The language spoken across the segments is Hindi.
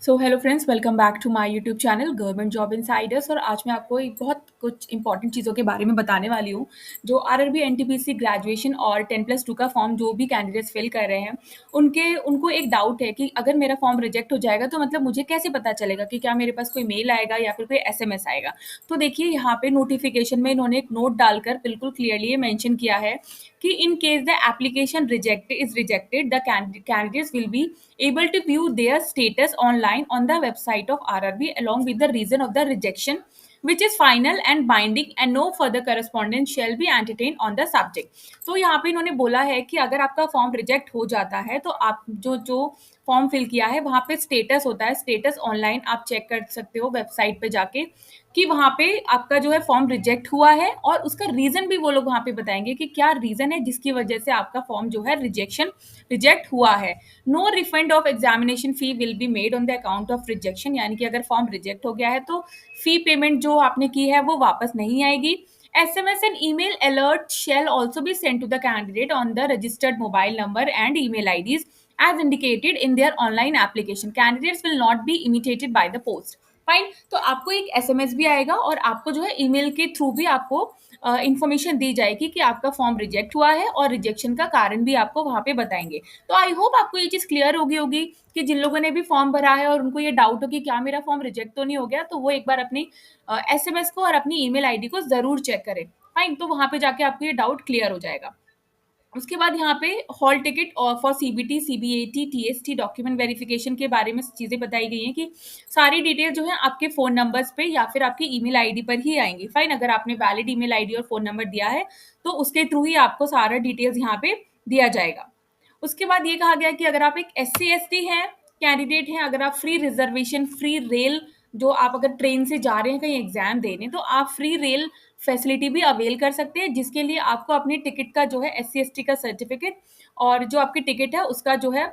So hello friends, welcome back to my YouTube channel government job insiders. और आज मैं आपको एक बहुत कुछ इंपॉर्टेंट चीज़ों के बारे में बताने वाली हूँ। जो आरआरबी एनटीपीसी ग्रेजुएशन और 10+2 का फॉर्म जो भी कैंडिडेट्स फिल कर रहे हैं, उनको एक डाउट है कि अगर मेरा फॉर्म रिजेक्ट हो जाएगा तो मतलब मुझे कैसे पता चलेगा कि क्या मेरे पास कोई मेल आएगा या फिर कोई एसएमएस आएगा। तो देखिए, यहाँ पे नोटिफिकेशन में इन्होंने एक नोट डालकर बिल्कुल क्लियरली ये मेंशन किया है कि इन case the application rejected, the candidates will be able to view their status online on the website of RRB along with the reason of the rejection, which is final and binding, and no further correspondence shall be entertained on the subject। तो यहाँ पे इन्होंने बोला है कि अगर आपका फॉर्म रिजेक्ट हो जाता है तो आप जो जो फॉर्म फिल किया है वहाँ पे स्टेटस होता है, स्टेटस ऑनलाइन आप चेक कर सकते हो वेबसाइट पे जाके कि वहाँ पे आपका जो है फॉर्म रिजेक्ट हुआ है, और उसका रीजन भी वो लोग वहाँ पे बताएंगे कि क्या रीजन है जिसकी वजह से आपका फॉर्म जो है रिजेक्ट हुआ है। No refund of examination fee will be made on the account of rejection, यानी कि अगर फॉर्म रिजेक्ट हो गया है तो फी पेमेंट जो आपने की है वो वापस नहीं आएगी। SMS and email alert shall also be sent to the candidate on the registered mobile number and email IDs as indicated in their online application. Candidates will not be imitated by the post. Fine. तो आपको एक एसएमएस भी आएगा और आपको जो है ईमेल के थ्रू भी आपको इंफॉर्मेशन दी जाएगी कि आपका फॉर्म रिजेक्ट हुआ है, और रिजेक्शन का कारण भी आपको वहां पे बताएंगे। तो आई होप आपको ये चीज क्लियर होगी कि जिन लोगों ने भी फॉर्म भरा है और उनको ये डाउट हो कि क्या मेरा फॉर्म रिजेक्ट तो नहीं हो गया, तो वो एक बार अपनी एसएमएस को और अपनी ईमेल आईडी को जरूर चेक करें। फाइन, तो वहां पे जाके आपको ये डाउट क्लियर हो जाएगा। उसके बाद यहाँ पे हॉल टिकट और for CBT, CBAT, TST document verification के बारे में चीज़ें बताई गई हैं कि सारी डिटेल जो है आपके फ़ोन नंबर्स पे या फिर आपकी ईमेल आईडी पर ही आएंगी। फाइन, अगर आपने वैलिड ईमेल आईडी और फ़ोन नंबर दिया है तो उसके थ्रू ही आपको सारा डिटेल्स यहाँ पे दिया जाएगा। उसके बाद ये कहा गया कि अगर आप एक SC ST हैं, कैंडिडेट हैं, अगर आप फ्री रिजर्वेशन, फ्री रेल, जो आप अगर ट्रेन से जा रहे हैं कहीं एग्जाम देने, तो आप फ्री रेल फैसिलिटी भी अवेल कर सकते हैं, जिसके लिए आपको अपनी टिकट का जो है SC ST का सर्टिफिकेट और जो आपकी टिकट है उसका जो है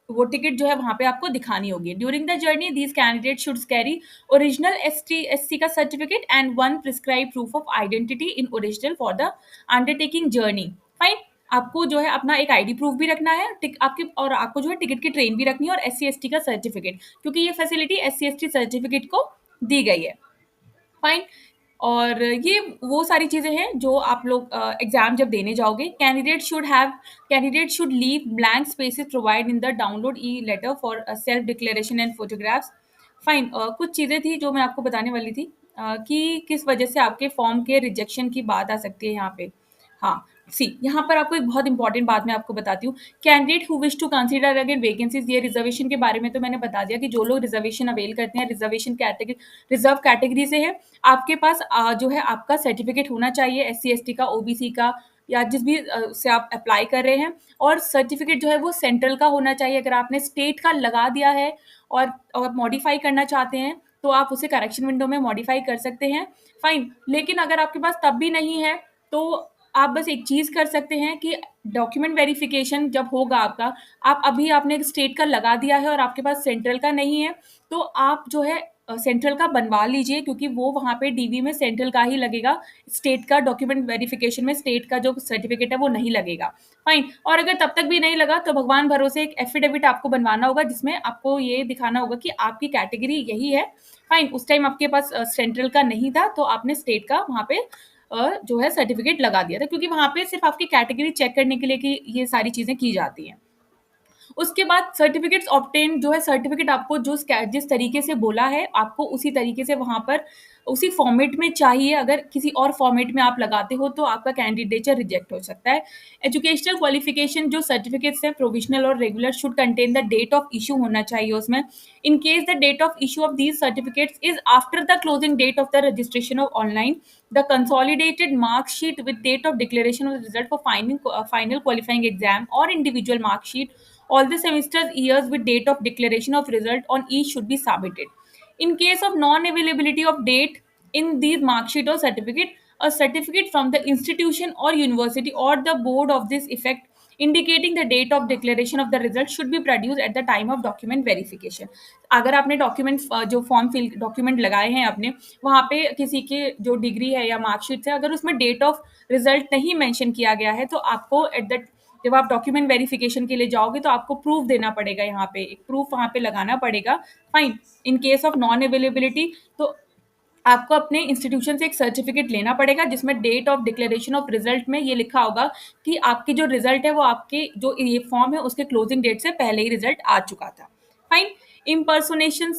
वो टिकट जो है वहां पे आपको दिखानी होगी। During the journey these candidate should carry original ST SC का certificate and one prescribe proof of identity in original for the undertaking journey. Fine, आपको जो है अपना एक आईडी प्रूफ भी रखना है आपके, और आपको जो है टिकट की ट्रेन भी रखनी है और SC ST का सर्टिफिकेट, क्योंकि ये फैसिलिटी SC ST सर्टिफिकेट को दी गई है। फाइन, और ये वो सारी चीजें हैं जो आप लोग एग्जाम जब देने जाओगे। Candidate should leave blank spaces provide in the download e letter for self declaration and photographs. Fine, कुछ चीजें थी जो मैं आपको बताने वाली थी कि किस वजह से आपके फॉर्म के रिजेक्शन की बात आ सकती है यहाँ पे। हाँ, सी यहाँ पर आपको एक बहुत इंपॉर्टेंट बात मैं आपको बताती हूँ। Candidate who wish to consider again vacancies, ये रिजर्वेशन के बारे में तो मैंने बता दिया कि जो लोग रिजर्वेशन अवेल करते हैं, रिजर्वेशन कैटेगरी रिजर्व कैटेगरी से है, आपके पास जो है आपका सर्टिफिकेट होना चाहिए SC ST का, OBC का, या जिस भी से आप अप्लाई कर रहे हैं। और सर्टिफिकेट जो है वो सेंट्रल का होना चाहिए। अगर आपने स्टेट का लगा दिया है और मॉडिफाई करना चाहते हैं तो आप उसे करेक्शन विंडो में मॉडिफाई कर सकते हैं। फाइन, लेकिन अगर आपके पास तब भी नहीं है तो आप बस एक चीज कर सकते हैं कि डॉक्यूमेंट वेरिफिकेशन जब होगा आपका, आप अभी आपने एक स्टेट का लगा दिया है और आपके पास सेंट्रल का नहीं है, तो आप जो है सेंट्रल का बनवा लीजिए, क्योंकि वो वहाँ पे DV में सेंट्रल का ही लगेगा। स्टेट का डॉक्यूमेंट वेरिफिकेशन में स्टेट का जो सर्टिफिकेट है वो नहीं लगेगा। फाइन, और अगर तब तक भी नहीं लगा तो भगवान भरोसे एक एफिडेविट आपको बनवाना होगा, जिसमें आपको ये दिखाना होगा कि आपकी कैटेगरी यही है। फाइन, उस टाइम आपके पास सेंट्रल का नहीं था तो आपने स्टेट का वहाँ पे जो है सर्टिफिकेट लगा दिया था, क्योंकि वहां पे सिर्फ आपकी कैटेगरी चेक करने के लिए कि ये सारी चीजें की जाती हैं। उसके बाद सर्टिफिकेट्स ऑब्टेन, जो है सर्टिफिकेट आपको जो जिस तरीके से बोला है आपको उसी तरीके से वहां पर उसी फॉर्मेट में चाहिए। अगर किसी और फॉर्मेट में आप लगाते हो तो आपका कैंडिडेचर रिजेक्ट हो सकता है। एजुकेशनल क्वालिफिकेशन, जो सर्टिफिकेट्स हैं प्रोविजनल और regular, should contain the date of issue होना चाहिए उसमें। In case the date of issue of these certificates is after the closing date of the registration of online, the consolidated mark sheet with date of declaration of the result for final qualifying exam or individual mark sheet, all the semesters years with date of declaration of result on each should be submitted. In case of non availability of date in these mark sheet or certificate, a certificate from the institution or university or the board of this effect indicating the date of declaration of the result should be produced at the time of document verification. अगर आपने डॉक्यूमेंट जो फॉर्म फिल डॉक्यूमेंट लगाए हैं आपने, वहाँ पे किसी के जो डिग्री है या मार्कशीट है, अगर उसमें डेट ऑफ रिजल्ट नहीं मेंशन किया गया है तो आपको एट द जब आप डॉक्यूमेंट वेरिफिकेशन के लिए जाओगे तो आपको प्रूफ देना पड़ेगा, यहाँ पे एक प्रूफ वहाँ पे लगाना पड़ेगा। Fine. In case of non availability तो आपको अपने इंस्टीट्यूशन से एक सर्टिफिकेट लेना पड़ेगा जिसमें date of declaration of result में ये लिखा होगा कि आपकी जो रिजल्ट है वो आपके जो ये फॉर्म है उसके क्लोजिंग डेट से पहले ही रिजल्ट आ चुका था। Fine. Impersonation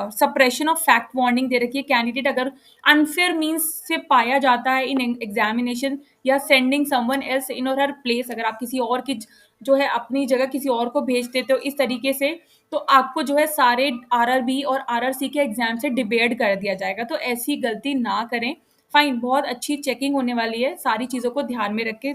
suppression of fact warning दे रखी है। कैंडिडेट अगर अनफेयर मीन्स से पाया जाता है इन एग्जामिनेशन या सेंडिंग समवन एल्स इन और हर प्लेस, अगर आप किसी और की जो है अपनी जगह किसी और को भेज देते हो इस तरीके से, तो आपको जो है सारे आरआरबी और आरआरसी के एग्जाम से डिबेट कर दिया जाएगा। तो ऐसी गलती ना करें। फाइन। बहुत अच्छी चेकिंग होने वाली है, सारी चीज़ों को ध्यान में रखें,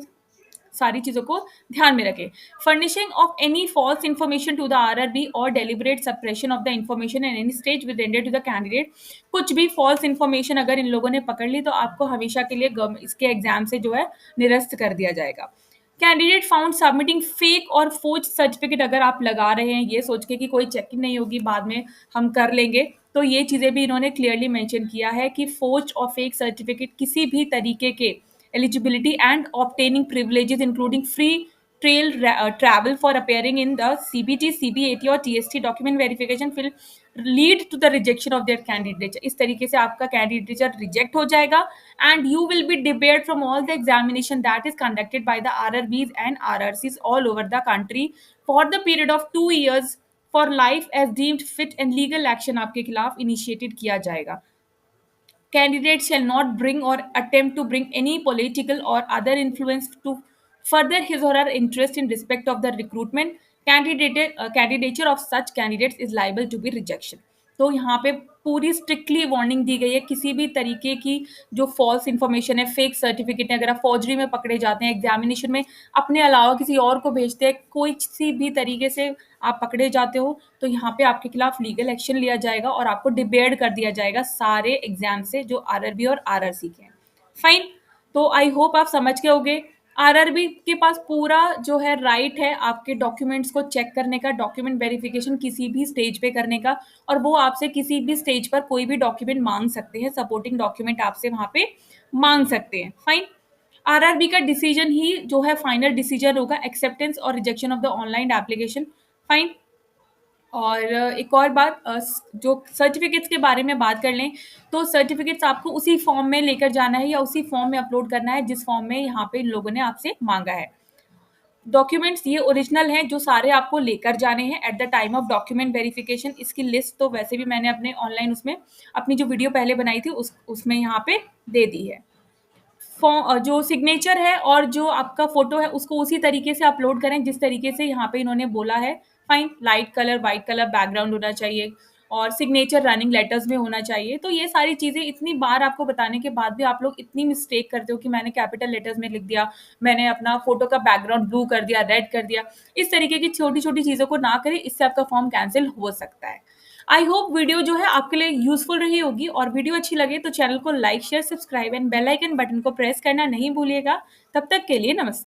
सारी चीज़ों को ध्यान में रखें। Furnishing of any false information to the RRB और deliberate suppression of the information at any stage with render to the candidate. कुछ भी फॉल्स इन्फॉर्मेशन अगर इन लोगों ने पकड़ ली तो आपको हमेशा के लिए इसके एग्जाम से जो है निरस्त कर दिया जाएगा। कैंडिडेट फाउंड सबमिटिंग फेक और फोर्ज सर्टिफिकेट अगर आप लगा रहे हैं ये सोच के कि कोई चेकिंग नहीं होगी, बाद में हम कर लेंगे, तो ये चीज़ें भी इन्होंने क्लियरली मेंशन किया है कि फोर्ज और फेक सर्टिफिकेट किसी भी तरीके के eligibility and obtaining privileges including free travel for appearing in the CBT, CBAT और TST document verification will lead to the rejection of their candidature। इस तरीके से आपका candidature reject हो जाएगा and you will be debarred from all the examination that is conducted by the RRBs and RRCs all over the country for the period of 2 years for life as deemed fit and legal action आपके खिलाफ initiated किया जाएगा। Candidate shall not bring or attempt to bring any political or other influence to further his or her interest in respect of the recruitment. Candidature of such candidates is liable to be rejection। तो यहाँ पे पूरी स्ट्रिक्टली वार्निंग दी गई है, किसी भी तरीके की जो फॉल्स इन्फॉर्मेशन है, फेक सर्टिफिकेट है, अगर आप फौजरी में पकड़े जाते हैं, एग्जामिनेशन में अपने अलावा किसी और को भेजते हैं, कोई सी भी तरीके से आप पकड़े जाते हो तो यहाँ पे आपके खिलाफ लीगल एक्शन लिया जाएगा और आपको डिबेयर कर दिया जाएगा सारे एग्जाम से जो आरआरबी और आरआरसी के हैं। फाइन। तो आई होप आप समझ गए होंगे। आरआरबी के पास पूरा जो है राइट है आपके डॉक्यूमेंट्स को चेक करने का, डॉक्यूमेंट वेरिफिकेशन किसी भी स्टेज पे करने का, और वो आपसे किसी भी स्टेज पर कोई भी डॉक्यूमेंट मांग सकते हैं, सपोर्टिंग डॉक्यूमेंट आपसे वहां पे मांग सकते हैं। फाइन। आरआरबी का डिसीजन ही जो है फाइनल डिसीजन होगा एक्सेप्टेंस और rejection of the online application. Fine. और एक और बात, जो सर्टिफिकेट्स के बारे में बात कर लें तो सर्टिफिकेट्स आपको उसी फॉर्म में लेकर जाना है या उसी फॉर्म में अपलोड करना है जिस फॉर्म में यहाँ पे इन लोगों ने आपसे मांगा है। डॉक्यूमेंट्स ये ओरिजिनल हैं जो सारे आपको लेकर जाने हैं at the time of document verification. इसकी लिस्ट तो वैसे भी मैंने अपने ऑनलाइन उसमें अपनी जो वीडियो पहले बनाई थी उसमें यहाँ पे दे दी है। जो सिग्नेचर है और जो आपका फोटो है उसको उसी तरीके से अपलोड करें जिस तरीके से यहाँ पे इन्होंने बोला है। Fine. Light colour, white colour background होना चाहिए और सिग्नेचर रनिंग लेटर्स में होना चाहिए। तो ये सारी चीज़ें इतनी बार आपको बताने के बाद भी आप लोग इतनी मिस्टेक करते हो कि मैंने कैपिटल लेटर्स में लिख दिया, मैंने अपना फोटो का बैकग्राउंड ब्लू कर दिया, रेड कर दिया। इस तरीके की छोटी छोटी चीज़ों को ना करें, इससे आपका फॉर्म कैंसिल हो सकता है। आई होप वीडियो जो है आपके लिए यूजफुल रही होगी, और वीडियो अच्छी लगे तो चैनल को like, share, subscribe and bell icon button को प्रेस करना नहीं भूलिएगा। तब तक के लिए नमस्ते।